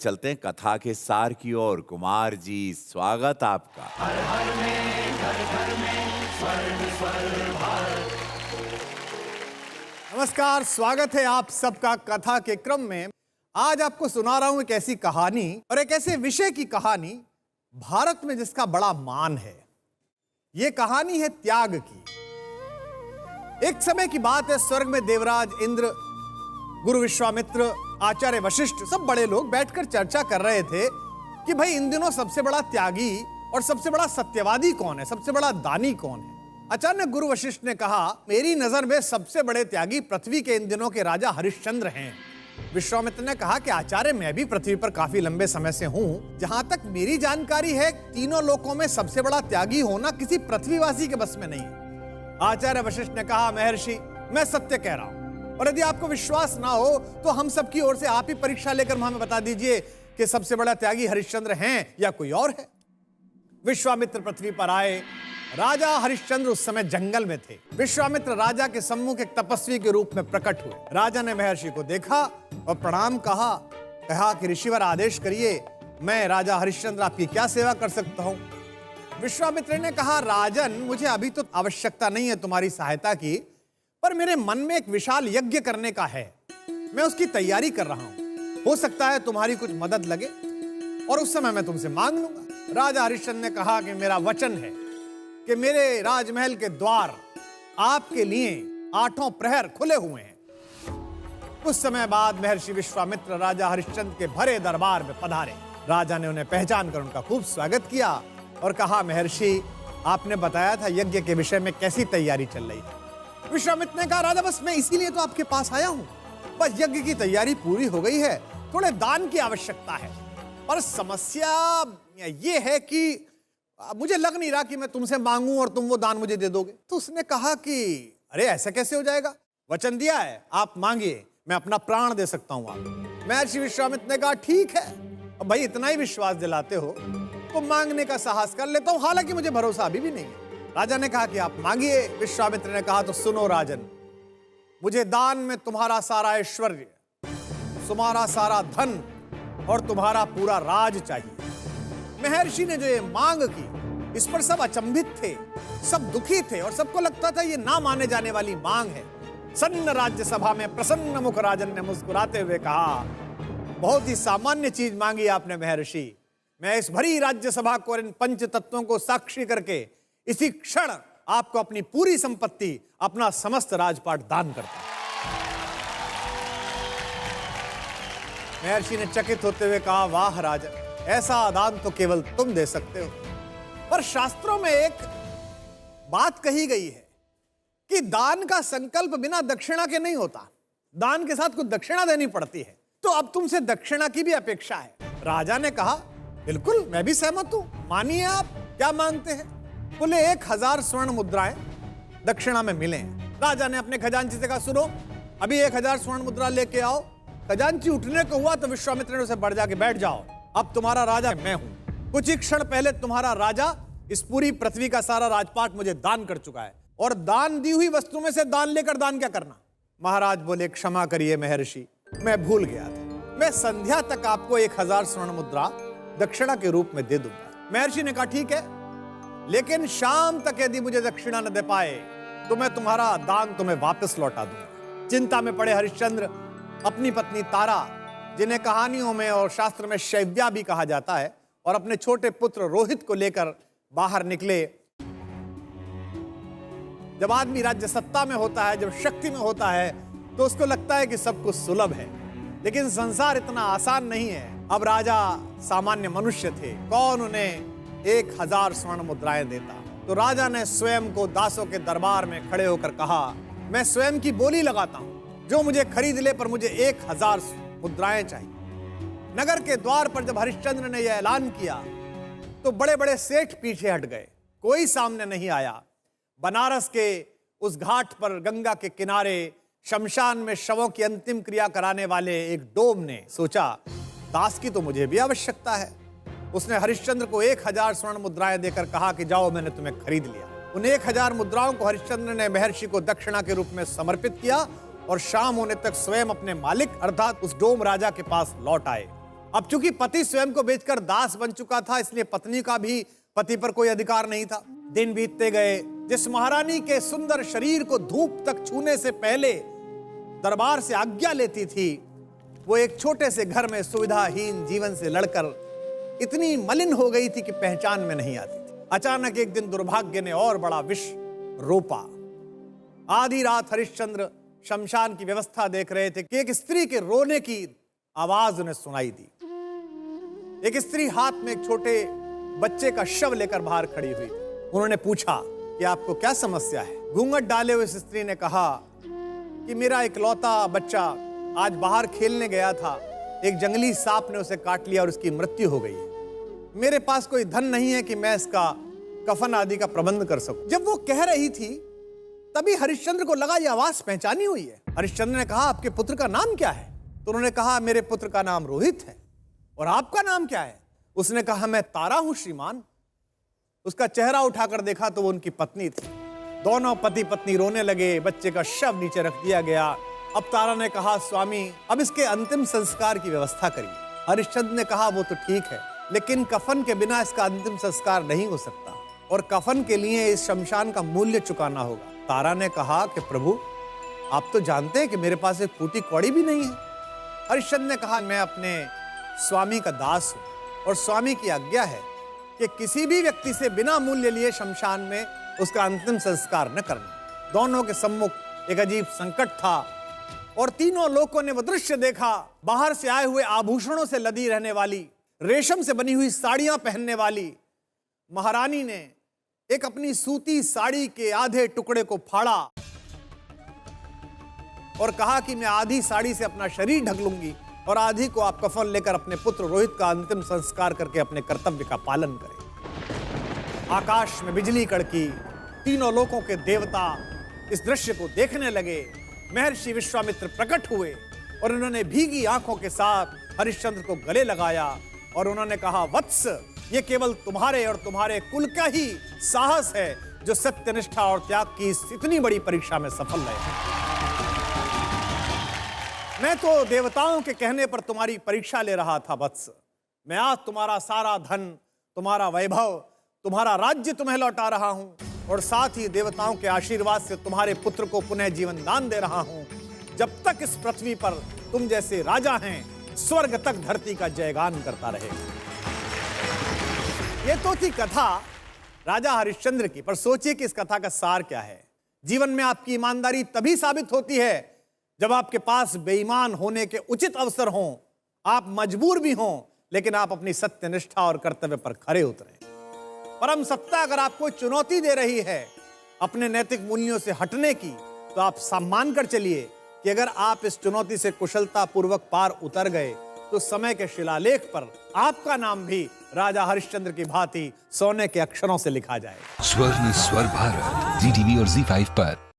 चलते हैं कथा के सार की ओर। कुमार जी, स्वागत आपका। हर हर में घर घर में स्वर्ग स्वर्ग भारत। नमस्कार, स्वागत है आप सबका कथा के क्रम में। आज आपको सुना रहा हूं एक ऐसी कहानी और एक ऐसे विषय की कहानी भारत में जिसका बड़ा मान है। यह कहानी है त्याग की। एक समय की बात है, स्वर्ग में देवराज इंद्र, गुरु विश्वामित्र, आचार्य वशिष्ठ, सब बड़े लोग बैठकर चर्चा कर रहे थे कि भाई इन दिनों सबसे बड़ा त्यागी और सबसे बड़ा सत्यवादी कौन है, सबसे बड़ा दानी कौन है। अचानक गुरु वशिष्ठ ने कहा, मेरी नजर में सबसे बड़े त्यागी पृथ्वी के इन दिनों के राजा हरिश्चंद्र हैं। विश्वामित्र ने कहा कि आचार्य, मैं भी पृथ्वी पर काफी लंबे समय से हूं। जहां तक मेरी जानकारी है, तीनों लोकों में सबसे बड़ा त्यागी होना किसी पृथ्वीवासी के बस में नहीं है। आचार्य वशिष्ठ ने कहा, महर्षि, मैं सत्य कह रहा हूं, और यदि आपको विश्वास ना हो तो हम सबकी ओर से आप ही परीक्षा लेकर हमें बता दीजिए कि सबसे बड़ा त्यागी हरिश्चंद्र हैं या कोई और है। विश्वामित्र पृथ्वी पर आए। राजा हरिश्चंद्र उस समय जंगल में थे। विश्वामित्र राजा के सम्मुख एक तपस्वी के रूप में प्रकट हुए। राजा ने महर्षि को देखा और प्रणाम कहा कि ऋषिवर आदेश करिए, मैं राजा हरिश्चंद्र आपकी क्या सेवा कर सकता हूं। विश्वामित्र ने कहा, राजन, मुझे अभी तो आवश्यकता नहीं है तुम्हारी सहायता की, पर मेरे मन में एक विशाल यज्ञ करने का है। मैं उसकी तैयारी कर रहा हूं। हो सकता है तुम्हारी कुछ मदद लगे और उस समय मैं तुमसे मांग लूंगा। राजा हरिश्चंद्र ने कहा कि मेरा वचन है कि मेरे राजमहल के द्वार आपके लिए 8 प्रहर खुले हुए हैं। कुछ समय बाद महर्षि विश्वामित्र राजा हरिश्चंद्र के भरे दरबार में पधारे। राजा ने उन्हें पहचान कर उनका खूब स्वागत किया और कहा, महर्षि, आपने बताया था यज्ञ के विषय में कैसी तैयारी चल रही है। विश्वामित्र ने कहा, राजा, बस मैं इसीलिए तो आपके पास आया हूं। बस यज्ञ की तैयारी पूरी हो गई है, थोड़े दान की आवश्यकता है, पर समस्या यह है कि मुझे लग नहीं रहा कि मैं तुमसे मांगूं और तुम वो दान मुझे दे दोगे। तो उसने कहा कि अरे ऐसा कैसे हो जाएगा, वचन दिया है, आप मांगिए, मैं अपना प्राण दे सकता हूं आपको। महर्षि विश्वामित्र ने कहा, ठीक है, अब भाई इतना ही विश्वास दिलाते हो तो मांगने का साहस कर लेता हूं, हालांकि मुझे भरोसा अभी भी नहीं है। राजा ने कहा कि आप मांगिए। विश्वामित्र ने कहा, तो सुनो राजन, मुझे दान में तुम्हारा सारा ऐश्वर्य, तुम्हारा सारा धन और तुम्हारा पूरा राज चाहिए। महर्षि ने जो ये मांग की, इस पर सब अचंभित थे, सब दुखी थे और सबको लगता था ये ना माने जाने वाली मांग है। सन्न राज्यसभा में प्रसन्न मुख राजन ने मुस्कुराते हुए कहा, बहुत ही सामान्य चीज मांगी आपने महर्षि। मैं इस भरी राज्यसभा को, इन पंच तत्वों को साक्षी करके इसी क्षण आपको अपनी पूरी संपत्ति, अपना समस्त राजपाट दान करता हूं। महर्षि ने चकित होते हुए कहा, वाह राजन, ऐसा दान तो केवल तुम दे सकते हो। पर शास्त्रों में एक बात कही गई है कि दान का संकल्प बिना दक्षिणा के नहीं होता, दान के साथ कुछ दक्षिणा देनी पड़ती है। तो अब तुमसे दक्षिणा की भी अपेक्षा है। राजा ने कहा, बिल्कुल, मैं भी सहमत हूं, मानिए आप क्या मांगते हैं। बोले 1000 स्वर्ण मुद्राएं दक्षिणा में मिले। राजा ने अपने खजांची से कहा, सुनो, अभी 1000 स्वर्ण मुद्रा लेके आओ। खजांची उठने को हुआ तो विश्वामित्र ने उसे बढ़ जाके, बैठ जाओ, अब तुम्हारा राजा मैं हूं। कुछ ही क्षण पहले तुम्हारा राजा इस पूरी पृथ्वी का सारा राजपाट मुझे दान कर चुका है, और दान दी हुई वस्तु में से दान लेकर दान क्या करना। महाराज बोले, क्षमा करिए महर्षि, मैं भूल गया था। मैं संध्या तक आपको 1000 स्वर्ण मुद्रा दक्षिणा के रूप में दे दूंगा। महर्षि ने कहा, ठीक है, लेकिन शाम तक यदि मुझे दक्षिणा न दे पाए तो मैं तुम्हारा दान तुम्हें वापस लौटा दूंगा। चिंता में पड़े हरिश्चंद्र अपनी पत्नी तारा, जिन्हें कहानियों में और शास्त्र में शैव्या भी कहा जाता है, और अपने छोटे पुत्र रोहित को लेकर बाहर निकले। जब आदमी राज्य सत्ता में होता है, जब शक्ति में होता है, तो उसको लगता है कि सब कुछ सुलभ है, लेकिन संसार इतना आसान नहीं है। अब राजा सामान्य मनुष्य थे, कौन उन्हें 1000 स्वर्ण मुद्राएं देता। तो राजा ने स्वयं को दासों के दरबार में खड़े होकर कहा, मैं स्वयं की बोली लगाता हूं, जो मुझे खरीद ले, पर मुझे 1000 मुद्राएं चाहिए। नगर के द्वार पर जब हरिश्चंद्र ने यह ऐलान किया तो बड़े बड़े सेठ पीछे हट गए, कोई सामने नहीं आया। बनारस के उस घाट पर, गंगा के किनारे, शमशान में शवों की अंतिम क्रिया कराने वाले एक डोम ने सोचा, दास की तो मुझे भी आवश्यकता है। उसने हरिश्चंद्र को 1000 स्वर्ण मुद्राएं देकर कहा कि जाओ, मैंने तुम्हें खरीद लिया। उन 1000 मुद्राओं को हरिश्चंद्र ने महर्षि को दक्षिणा के रूप में समर्पित किया और शाम होने तक स्वयं अपने मालिक अर्थात उस डोम राजा के पास लौट आए। अब चूंकि पति स्वयं को बेचकर दास बन चुका था, इसलिए पत्नी का भी पति पर कोई अधिकार नहीं था। दिन बीतते गए। जिस महारानी के सुंदर शरीर को धूप तक छूने से पहले दरबार से आज्ञा लेती थी, वो एक छोटे से घर में सुविधाहीन जीवन से लड़कर इतनी मलिन हो गई थी कि पहचान में नहीं आती थी। अचानक एक दिन दुर्भाग्य ने और बड़ा विष रोपा। आधी रात हरिश्चंद्र शमशान की व्यवस्था देख रहे थे कि एक स्त्री के रोने की आवाज उन्हें सुनाई दी। एक स्त्री हाथ में एक छोटे बच्चे का शव लेकर बाहर खड़ी हुई। उन्होंने पूछा कि आपको क्या समस्या है। घूंघट डाले हुए इस स्त्री ने कहा कि मेरा इकलौता बच्चा आज बाहर खेलने गया था, एक जंगली सांप ने उसे काट लिया और उसकी मृत्यु हो गई है। मेरे पास कोई धन नहीं है कि मैं इसका कफन आदि का प्रबंध कर सकूं। जब वो कह रही थी तभी हरिश्चंद्र को लगा ये आवाज पहचानी हुई है। हरिश्चंद्र ने कहा आपके पुत्र का नाम क्या है? तो उन्होंने कहा मेरे पुत्र का नाम रोहित है। और आपका नाम क्या है? उसने कहा मैं तारा हूं श्रीमान। उसका चेहरा उठाकर देखा तो वो उनकी पत्नी थी। दोनों पति पत्नी रोने लगे। बच्चे का शव नीचे रख दिया गया। अब तारा ने कहा स्वामी अब इसके अंतिम संस्कार की व्यवस्था करिए। हरिश्चंद्र ने कहा वो तो ठीक है, लेकिन कफन के बिना इसका अंतिम संस्कार नहीं हो सकता और कफन के लिए इस शमशान का मूल्य चुकाना होगा। तारा ने कहा कि प्रभु आप तो जानते हैं कि मेरे पास एक फूटी कौड़ी भी नहीं है। हरिश्चंद्र ने कहा मैं अपने स्वामी का दास हूं और स्वामी की आज्ञा है कि किसी भी व्यक्ति से बिना मूल्य लिए शमशान में उसका अंतिम संस्कार न करना। दोनों के सम्मुख एक अजीब संकट था और तीनों लोगों ने वो दृश्य देखा। बाहर से आए हुए आभूषणों से लदी रहने वाली, रेशम से बनी हुई साड़ियां पहनने वाली महारानी ने एक अपनी सूती साड़ी के आधे टुकड़े को फाड़ा और कहा कि मैं आधी साड़ी से अपना शरीर ढक लूंगी और आधी को आप कफन लेकर अपने पुत्र रोहित का अंतिम संस्कार करके अपने कर्तव्य का पालन करें। आकाश में बिजली कड़की। तीनों लोकों के देवता इस दृश्य को देखने लगे। महर्षि विश्वामित्र प्रकट हुए और उन्होंने भीगी आंखों के साथ हरिश्चंद्र को गले लगाया और उन्होंने कहा वत्स ये केवल तुम्हारे और तुम्हारे कुल का ही साहस है जो सत्यनिष्ठा और त्याग की इस इतनी बड़ी परीक्षा में सफल रहे। मैं तो देवताओं के कहने पर तुम्हारी परीक्षा ले रहा था वत्स। मैं आज तुम्हारा सारा धन, तुम्हारा वैभव, तुम्हारा राज्य तुम्हें लौटा रहा हूं और साथ ही देवताओं के आशीर्वाद से तुम्हारे पुत्र को पुनः जीवन दान दे रहा हूं। जब तक इस पृथ्वी पर तुम जैसे राजा हैं, स्वर्ग तक धरती का जयगान करता रहेगा। ये तो थी कथा राजा हरिश्चंद्र की, पर सोचिए कि इस कथा का सार क्या है। जीवन में आपकी ईमानदारी तभी साबित होती है जब आपके पास बेईमान होने के उचित अवसर हों, आप मजबूर भी हों, लेकिन आप अपनी सत्यनिष्ठा और कर्तव्य पर खरे उतरें। परम सत्ता अगर आपको चुनौती दे रही है अपने नैतिक मूल्यों से हटने की, तो आप सम्मान कर चलिए कि अगर आप इस चुनौती से कुशलता पूर्वक पार उतर गए तो समय के शिलालेख पर आपका नाम भी राजा हरिश्चंद्र की भांति सोने के अक्षरों से लिखा जाएगा। स्वर्ण स्वर भारत, ZTV और ZEE5 पर।